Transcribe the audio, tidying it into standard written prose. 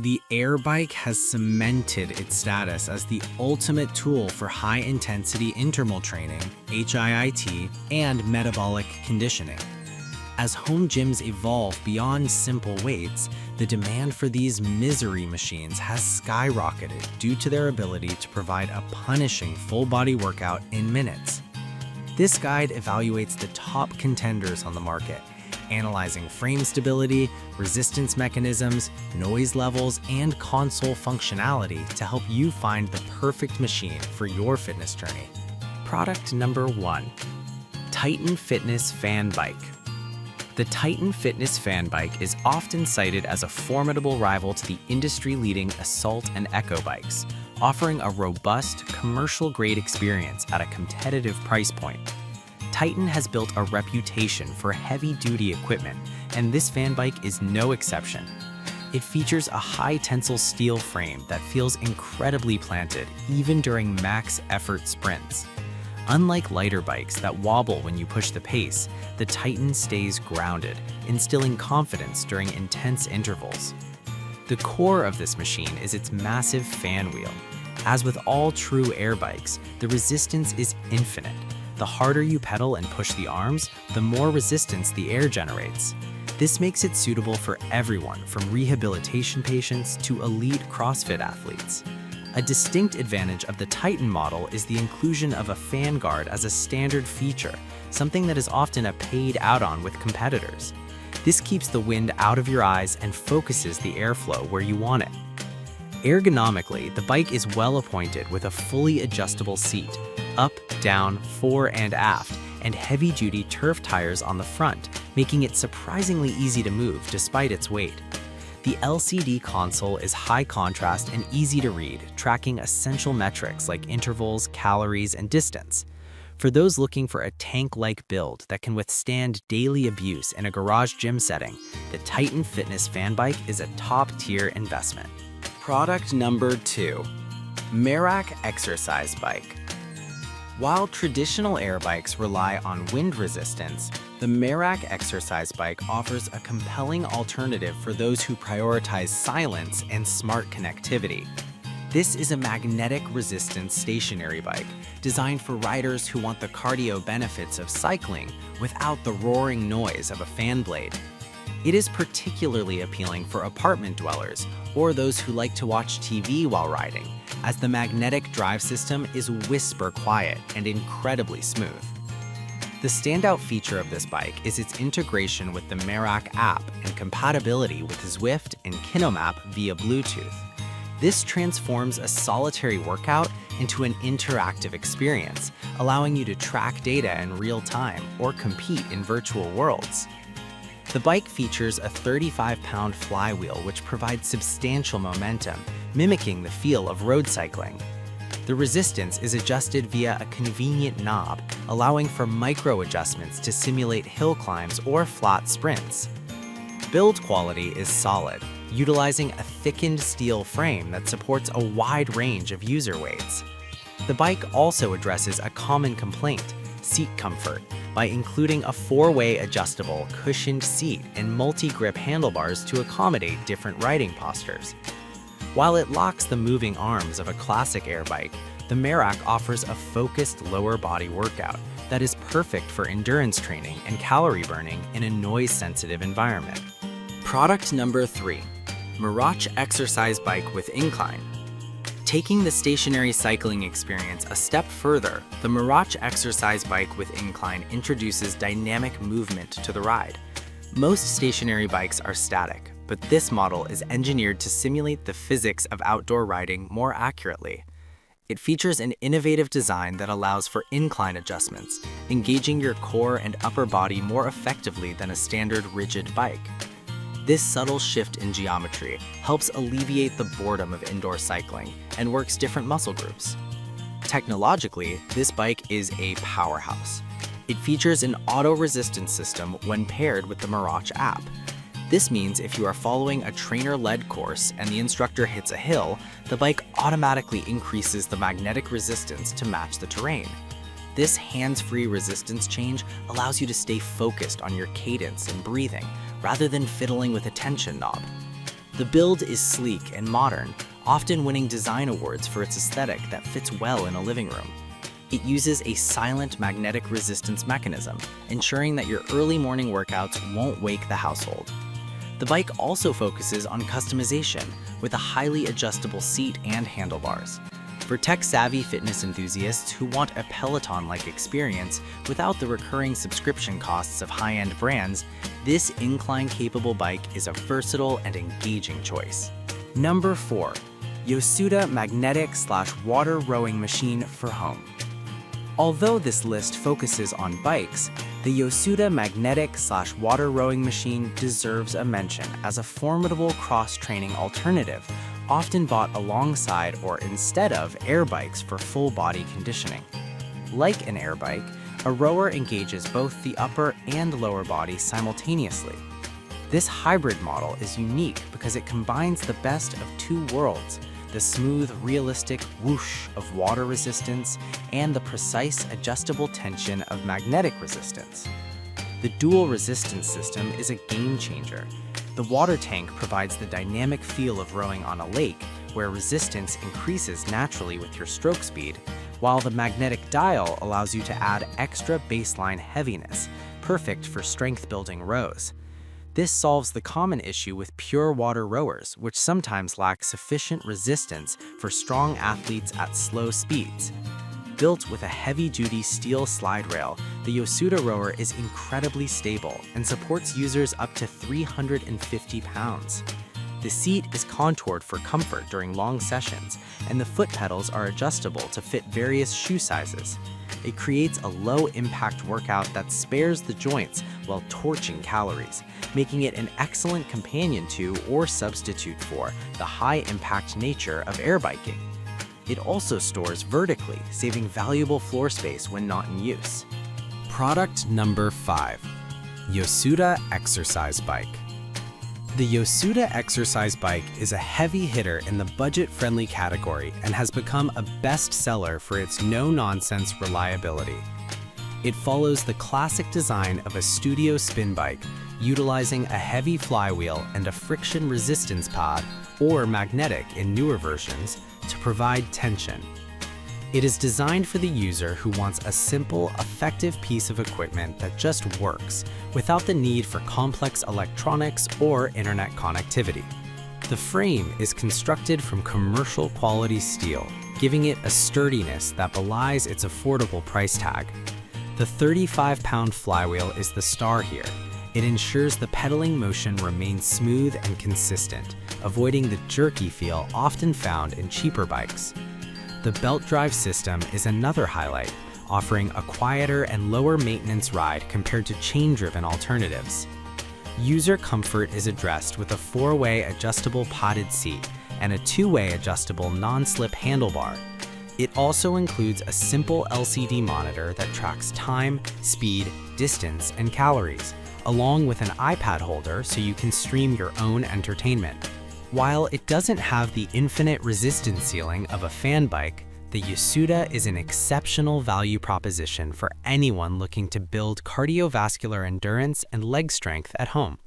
The air bike has cemented its status as the ultimate tool for high-intensity interval training, HIIT, and metabolic conditioning. As home gyms evolve beyond simple weights, the demand for these misery machines has skyrocketed due to their ability to provide a punishing full-body workout in minutes. This guide evaluates the top contenders on the market, analyzing frame stability, resistance mechanisms, noise levels, and console functionality to help you find the perfect machine for your fitness journey. Product number 1. Titan Fitness Fan Bike. The Titan Fitness Fan Bike is often cited as a formidable rival to the industry-leading Assault and Eco bikes, offering a robust, commercial-grade experience at a competitive price point. Titan has built a reputation for heavy-duty equipment, and this fan bike is no exception. It features a high-tensile steel frame that feels incredibly planted even during max effort sprints. Unlike lighter bikes that wobble when you push the pace, the Titan stays grounded, instilling confidence during intense intervals. The core of this machine is its massive fan wheel. As with all true air bikes, the resistance is infinite. The harder you pedal and push the arms, the more resistance the air generates. This makes it suitable for everyone from rehabilitation patients to elite CrossFit athletes. A distinct advantage of the Titan model is the inclusion of a fan guard as a standard feature, something that is often a paid add-on with competitors. This keeps the wind out of your eyes and focuses the airflow where you want it. Ergonomically, the bike is well appointed with a fully adjustable seat, up, down, fore and aft, and heavy-duty turf tires on the front, making it surprisingly easy to move despite its weight. The LCD console is high contrast and easy to read, tracking essential metrics like intervals, calories, and distance. For those looking for a tank-like build that can withstand daily abuse in a garage gym setting, the Titan Fitness Fan Bike is a top-tier investment. Product number 2. Mach Exercise Bike. While traditional air bikes rely on wind resistance, the Mach Exercise Bike offers a compelling alternative for those who prioritize silence and smart connectivity. This is a magnetic resistance stationary bike designed for riders who want the cardio benefits of cycling without the roaring noise of a fan blade. It is particularly appealing for apartment dwellers or those who like to watch TV while riding, as the magnetic drive system is whisper quiet and incredibly smooth. The standout feature of this bike is its integration with the Mach app and compatibility with Zwift and Kinomap via Bluetooth. This transforms a solitary workout into an interactive experience, allowing you to track data in real time or compete in virtual worlds. The bike features a 35-pound flywheel which provides substantial momentum, mimicking the feel of road cycling. The resistance is adjusted via a convenient knob, allowing for micro adjustments to simulate hill climbs or flat sprints. Build quality is solid, utilizing a thickened steel frame that supports a wide range of user weights. The bike also addresses a common complaint, seat comfort, by including a 4-way adjustable cushioned seat and multi-grip handlebars to accommodate different riding postures. While it locks the moving arms of a classic air bike, the Mach offers a focused lower body workout that is perfect for endurance training and calorie burning in a noise-sensitive environment. Product number 3. Mach Exercise Bike with Incline. Taking the stationary cycling experience a step further, the Mach Exercise Bike with Incline introduces dynamic movement to the ride. Most stationary bikes are static, but this model is engineered to simulate the physics of outdoor riding more accurately. It features an innovative design that allows for incline adjustments, engaging your core and upper body more effectively than a standard rigid bike. This subtle shift in geometry helps alleviate the boredom of indoor cycling and works different muscle groups. Technologically, this bike is a powerhouse. It features an auto-resistance system when paired with the Mach app. This means if you are following a trainer-led course and the instructor hits a hill, the bike automatically increases the magnetic resistance to match the terrain. This hands-free resistance change allows you to stay focused on your cadence and breathing, rather than fiddling with a tension knob. The build is sleek and modern, often winning design awards for its aesthetic that fits well in a living room. It uses a silent magnetic resistance mechanism, ensuring that your early morning workouts won't wake the household. The bike also focuses on customization with a highly adjustable seat and handlebars. For tech-savvy fitness enthusiasts who want a Peloton-like experience without the recurring subscription costs of high-end brands, this incline-capable bike is a versatile and engaging choice. Number 4. Yosuda Magnetic/Water Rowing Machine for Home. Although this list focuses on bikes, the Yosuda Magnetic/Water Rowing Machine deserves a mention as a formidable cross-training alternative, often bought alongside or instead of air bikes for full-body conditioning. Like an air bike, a rower engages both the upper and lower body simultaneously. This hybrid model is unique because it combines the best of two worlds: the smooth, realistic whoosh of water resistance and the precise, adjustable tension of magnetic resistance. The dual resistance system is a game changer. The water tank provides the dynamic feel of rowing on a lake, where resistance increases naturally with your stroke speed, while the magnetic dial allows you to add extra baseline heaviness, perfect for strength-building rows. This solves the common issue with pure water rowers, which sometimes lack sufficient resistance for strong athletes at slow speeds. Built with a heavy-duty steel slide rail, the Yosuda rower is incredibly stable and supports users up to 350 pounds. The seat is contoured for comfort during long sessions, and the foot pedals are adjustable to fit various shoe sizes. It creates a low-impact workout that spares the joints while torching calories, making it an excellent companion to or substitute for the high-impact nature of air biking. It also stores vertically, saving valuable floor space when not in use. Product number 5. Yosuda Exercise Bike. The Yosuda Exercise Bike is a heavy hitter in the budget-friendly category and has become a bestseller for its no-nonsense reliability. It follows the classic design of a studio spin bike, utilizing a heavy flywheel and a friction resistance pad, or magnetic in newer versions, to provide tension. It is designed for the user who wants a simple, effective piece of equipment that just works, without the need for complex electronics or internet connectivity. The frame is constructed from commercial-quality steel, giving it a sturdiness that belies its affordable price tag. The 35-pound flywheel is the star here. It ensures the pedaling motion remains smooth and consistent, avoiding the jerky feel often found in cheaper bikes. The belt drive system is another highlight, offering a quieter and lower maintenance ride compared to chain-driven alternatives. User comfort is addressed with a 4-way adjustable podded seat and a 2-way adjustable non-slip handlebar. It also includes a simple LCD monitor that tracks time, speed, distance, and calories, along with an iPad holder so you can stream your own entertainment. While it doesn't have the infinite resistance ceiling of a fan bike, the Yosuda is an exceptional value proposition for anyone looking to build cardiovascular endurance and leg strength at home.